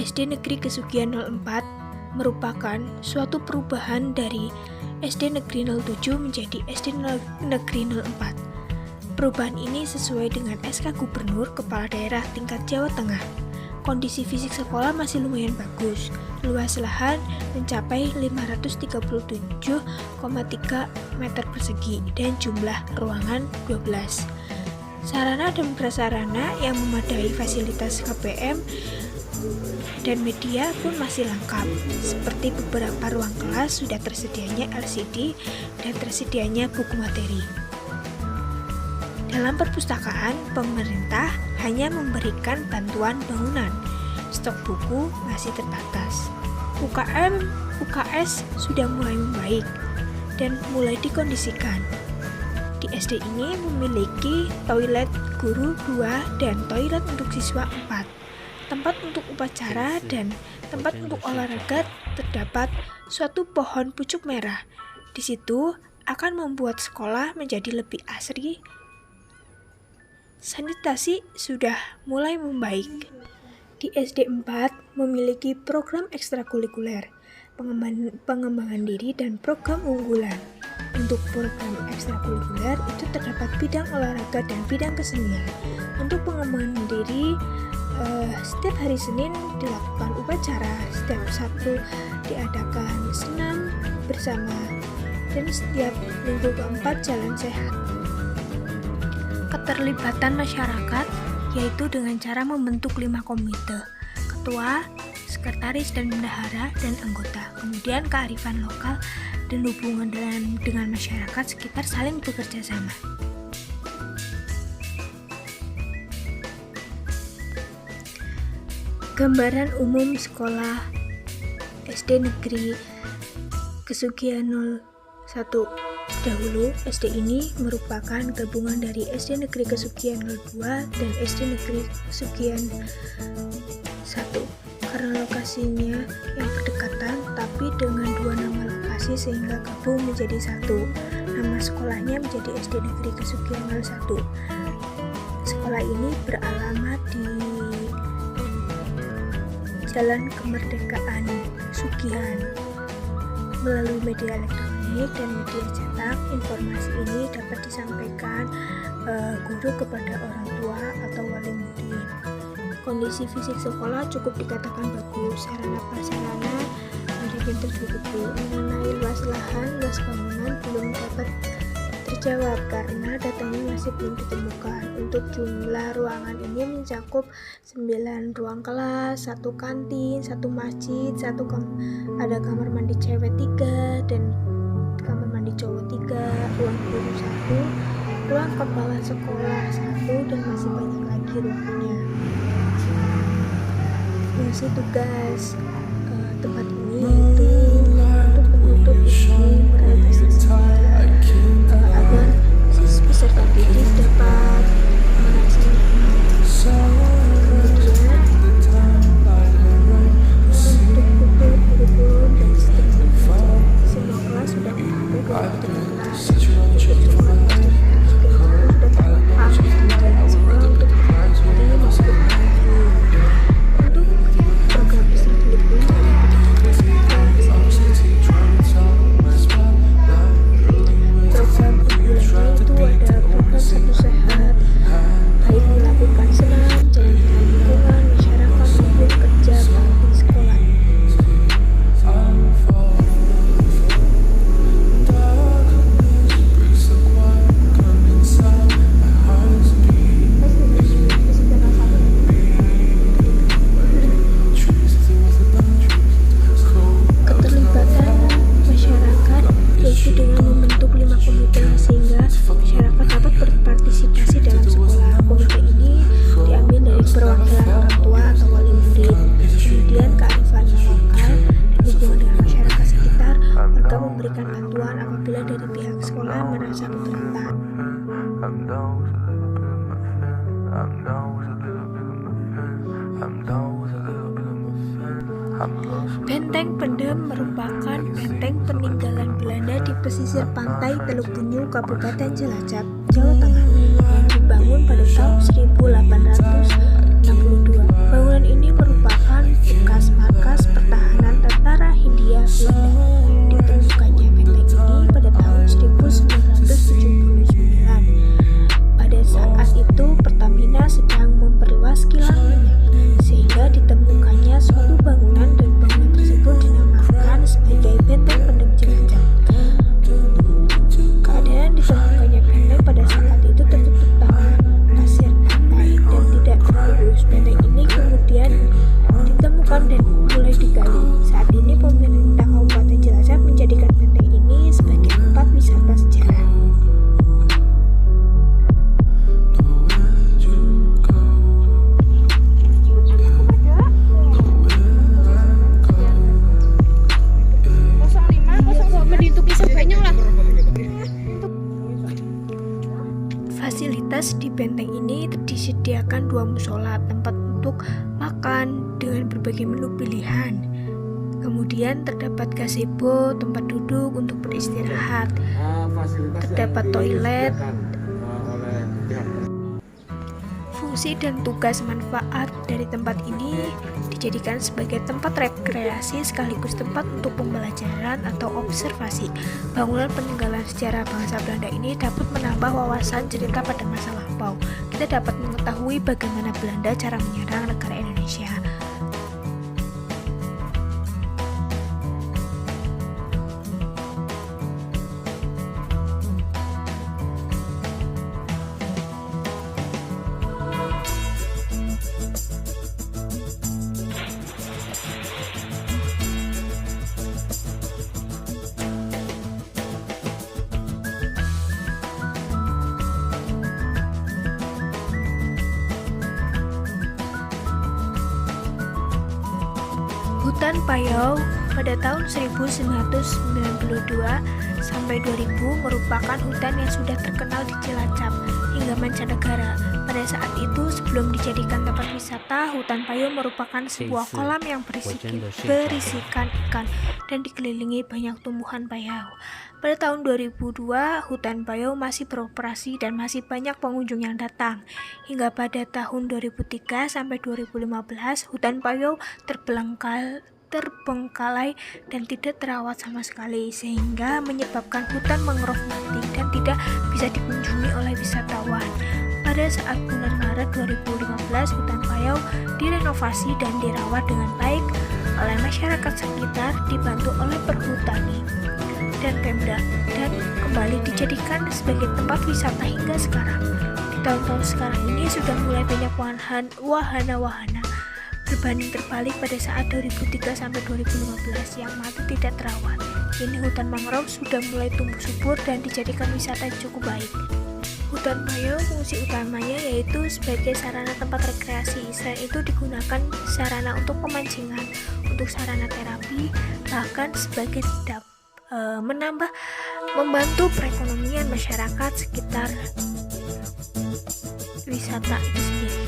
SD Negeri Kesugihan 04 merupakan suatu perubahan dari SD Negeri 07 menjadi SD Negeri 04. Perubahan ini sesuai dengan SK Gubernur Kepala Daerah tingkat Jawa Tengah. Kondisi fisik sekolah masih lumayan bagus. Luas lahan mencapai 537,3 meter persegi dan jumlah ruangan 12. Sarana dan prasarana yang memadai, fasilitas KPM dan media pun masih lengkap, seperti beberapa ruang kelas sudah tersedianya LCD dan tersedianya buku materi. Dalam perpustakaan, pemerintah hanya memberikan bantuan bangunan, stok buku masih terbatas. UKS sudah mulai membaik dan mulai dikondisikan. Di SD ini memiliki toilet guru 2 dan toilet untuk siswa 4. Tempat untuk upacara dan tempat untuk olahraga terdapat suatu pohon pucuk merah. Di situ akan membuat sekolah menjadi lebih asri. Sanitasi sudah mulai membaik. Di SD 4 memiliki program ekstrakurikuler, pengembangan diri dan program unggulan. Untuk program ekstrakurikuler itu terdapat bidang olahraga dan bidang kesenian. Untuk pengembangan diri, setiap hari Senin dilakukan upacara, setiap Sabtu diadakan senam bersama, dan setiap minggu keempat jalan sehat. Keterlibatan masyarakat yaitu dengan cara membentuk 5 komite: ketua, sekretaris dan bendahara, dan anggota. Kemudian kearifan lokal dan hubungan dengan masyarakat sekitar saling bekerja sama. Gambaran umum sekolah SD Negeri Kesugihan 01. Dahulu, SD ini merupakan gabungan dari SD Negeri Kesugihan 02 dan SD Negeri Kesugihan 1. Karena lokasinya yang berdekatan, tapi dengan 2 nama lokasi sehingga gabung menjadi 1. Nama sekolahnya menjadi SD Negeri Kesugihan 01. Sekolah ini beralamat di Jalan Kemerdekaan Sugihan. Melalui media elektronik dan media cetak, informasi ini dapat disampaikan guru kepada orang tua atau wali murid. Kondisi fisik sekolah cukup dikatakan bagus. Sarana prasarana mungkin tercukupi. Mengenai luas lahan, luas bangunan belum dapat terjawab karena datanya masih belum ditemukan. Untuk jumlah ruangan ini mencakup 9 ruang kelas, 1 kantin, 1 masjid, ada kamar mandi cewek 3 dan kamar mandi cowok 3, ruang guru 1, ruang kepala sekolah 1, dan masih banyak lagi ruangannya. Fungsi tugas tempat ini yaitu untuk menutup isi agar peserta didik dapat melaksanakan. Kemudian untuk kurikulum dan seterusnya, semua kelas sudah mampu dan kelas Benteng Pendem merupakan benteng peninggalan Belanda di pesisir pantai Teluk Bunyu, Kabupaten Cilacap, Jawa Tengah, yang dibangun pada tahun 1862. Bangunan ini merupakan bekas luas kilangnya, sehingga ditemukannya suatu bangunan dan bangunan tersebut dinamakan sebagai benteng pendem Cilacap. Keadaan ditemukannya benteng pada saat itu tertutup tanah pasir pantai dan tidak terurus. Benteng ini kemudian ditemukan dan mulai digali. Saat ini pemerintah Kabupaten Cilacap menjadikan benteng ini sebagai tempat wisata sejarah. Fasilitas di benteng ini disediakan 2 musola, tempat untuk makan dengan berbagai menu pilihan. Kemudian terdapat gazebo, tempat duduk untuk beristirahat. Terdapat toilet. Fungsi dan tugas manfaat dari tempat ini dijadikan sebagai tempat rekreasi sekaligus tempat untuk pembelajaran atau observasi. Bangunan peninggalan sejarah bangsa Belanda ini dapat menambah wawasan cerita pada masa lampau. Kita dapat mengetahui bagaimana Belanda cara menyerang negara Indonesia. Hutan Payau pada tahun 1992 sampai 2000 merupakan hutan yang sudah terkenal di Cilacap hingga mancanegara. Pada saat itu, sebelum dijadikan tempat wisata, hutan Payau merupakan sebuah kolam yang berisikan ikan dan dikelilingi banyak tumbuhan payau. Pada tahun 2002, hutan Payau masih beroperasi dan masih banyak pengunjung yang datang. Hingga pada tahun 2003 sampai 2015, hutan Payau terbengkalai dan tidak terawat sama sekali, sehingga menyebabkan hutan mangrove mati dan tidak bisa dikunjungi oleh wisatawan. Pada saat bulan Maret 2015, hutan Payau direnovasi dan dirawat dengan baik oleh masyarakat sekitar dibantu oleh perhutani dan Pemda, dan kembali dijadikan sebagai tempat wisata hingga sekarang. Di tahun-tahun sekarang ini sudah mulai banyak wahana-wahana. Berbanding terbalik pada saat 2003 sampai 2015 yang mati tidak terawat. Kini hutan mangrove sudah mulai tumbuh subur dan dijadikan wisata yang cukup baik. Hutan Payau fungsi utamanya yaitu sebagai sarana tempat rekreasi. Selain itu digunakan sarana untuk pemancingan, untuk sarana terapi, bahkan sebagai membantu perekonomian masyarakat sekitar wisata itu sendiri.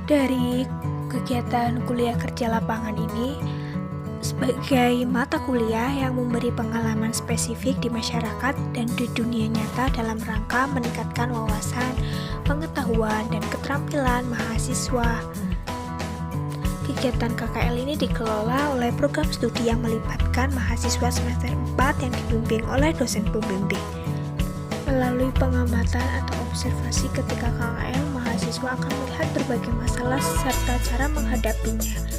Dari kegiatan kuliah kerja lapangan ini sebagai mata kuliah yang memberi pengalaman spesifik di masyarakat dan di dunia nyata dalam rangka meningkatkan wawasan, pengetahuan, dan keterampilan mahasiswa. Kegiatan KKL ini dikelola oleh program studi yang melibatkan mahasiswa semester 4 yang dibimbing oleh dosen pembimbing. Melalui pengamatan atau observasi ketika KKL, mahasiswa akan melihat berbagai masalah serta cara menghadapinya.